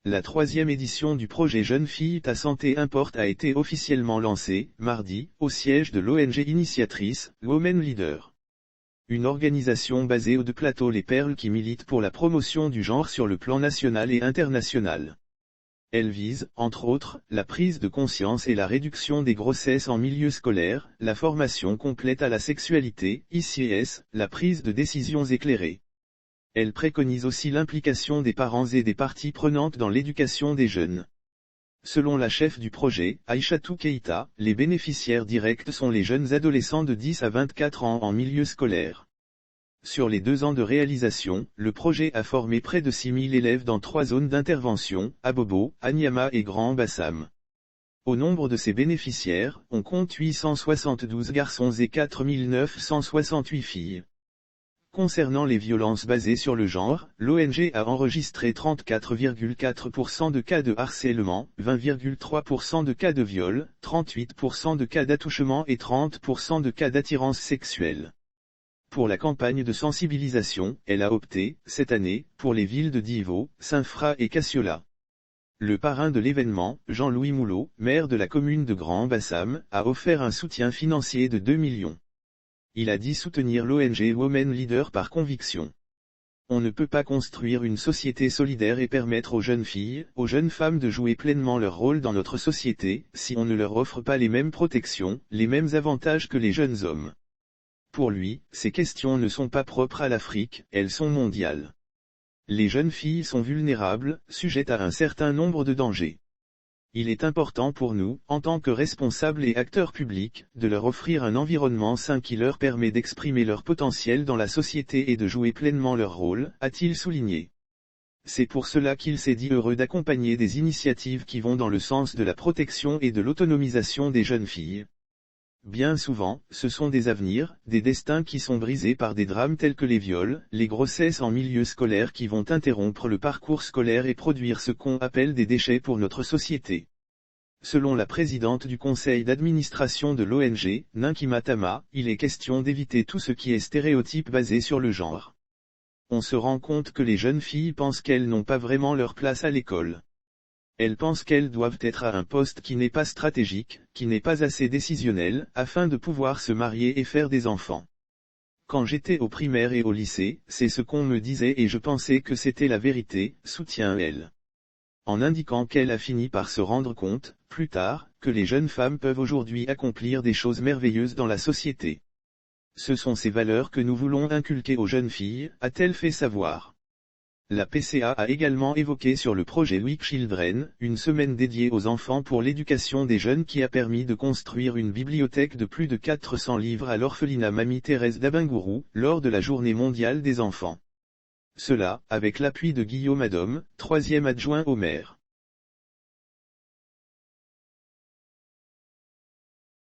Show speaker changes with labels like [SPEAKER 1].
[SPEAKER 1] La troisième édition du projet Jeunes filles ta santé importe a été officiellement lancée, mardi, au siège de l'ONG initiatrice, Women Leader. Une organisation basée au de Plateau Les Perles qui milite pour la promotion du genre sur le plan national et international. Elle vise, entre autres, la prise de conscience et la réduction des grossesses en milieu scolaire, la formation complète à la sexualité, ICS, la prise de décisions éclairées. Elle préconise aussi l'implication des parents et des parties prenantes dans l'éducation des jeunes. Selon la chef du projet, Aïchatou Keïta, les bénéficiaires directs sont les jeunes adolescents de 10 à 24 ans en milieu scolaire. Sur les 2 ans de réalisation, le projet a formé près de 6000 élèves dans 3 zones d'intervention, Abobo, Anyama et Grand Bassam. Au nombre de ces bénéficiaires, on compte 872 garçons et 4968 filles. Concernant les violences basées sur le genre, l'ONG a enregistré 34,4% de cas de harcèlement, 20,3% de cas de viol, 38% de cas d'attouchement et 30% de cas d'attirance sexuelle. Pour la campagne de sensibilisation, elle a opté, cette année, pour les villes de Divo, Saint-Fra et Cassiola. Le parrain de l'événement, Jean-Louis Moulot, maire de la commune de Grand Bassam, a offert un soutien financier de 2 millions. Il a dit soutenir l'ONG Women Leader par conviction. On ne peut pas construire une société solidaire et permettre aux jeunes filles, aux jeunes femmes de jouer pleinement leur rôle dans notre société, si on ne leur offre pas les mêmes protections, les mêmes avantages que les jeunes hommes. Pour lui, ces questions ne sont pas propres à l'Afrique, elles sont mondiales. Les jeunes filles sont vulnérables, sujettes à un certain nombre de dangers. Il est important pour nous, en tant que responsables et acteurs publics, de leur offrir un environnement sain qui leur permet d'exprimer leur potentiel dans la société et de jouer pleinement leur rôle, a-t-il souligné. C'est pour cela qu'il s'est dit heureux d'accompagner des initiatives qui vont dans le sens de la protection et de l'autonomisation des jeunes filles. Bien souvent, ce sont des avenirs, des destins qui sont brisés par des drames tels que les viols, les grossesses en milieu scolaire qui vont interrompre le parcours scolaire et produire ce qu'on appelle des déchets pour notre société. Selon la présidente du conseil d'administration de l'ONG, Ninkima Tama, il est question d'éviter tout ce qui est stéréotype basé sur le genre. On se rend compte que les jeunes filles pensent qu'elles n'ont pas vraiment leur place à l'école. Elles pensent qu'elles doivent être à un poste qui n'est pas stratégique, qui n'est pas assez décisionnel, afin de pouvoir se marier et faire des enfants. Quand j'étais au primaire et au lycée, c'est ce qu'on me disait et je pensais que c'était la vérité, soutient-elle. En indiquant qu'elle a fini par se rendre compte, plus tard, que les jeunes femmes peuvent aujourd'hui accomplir des choses merveilleuses dans la société. Ce sont ces valeurs que nous voulons inculquer aux jeunes filles, a-t-elle fait savoir. La PCA a également évoqué sur le projet Week Children, une semaine dédiée aux enfants pour l'éducation des jeunes qui a permis de construire une bibliothèque de plus de 400 livres à l'orphelinat Mamie Thérèse d'Abingourou, lors de la Journée mondiale des enfants. Cela, avec l'appui de Guillaume Adom, 3e adjoint au maire.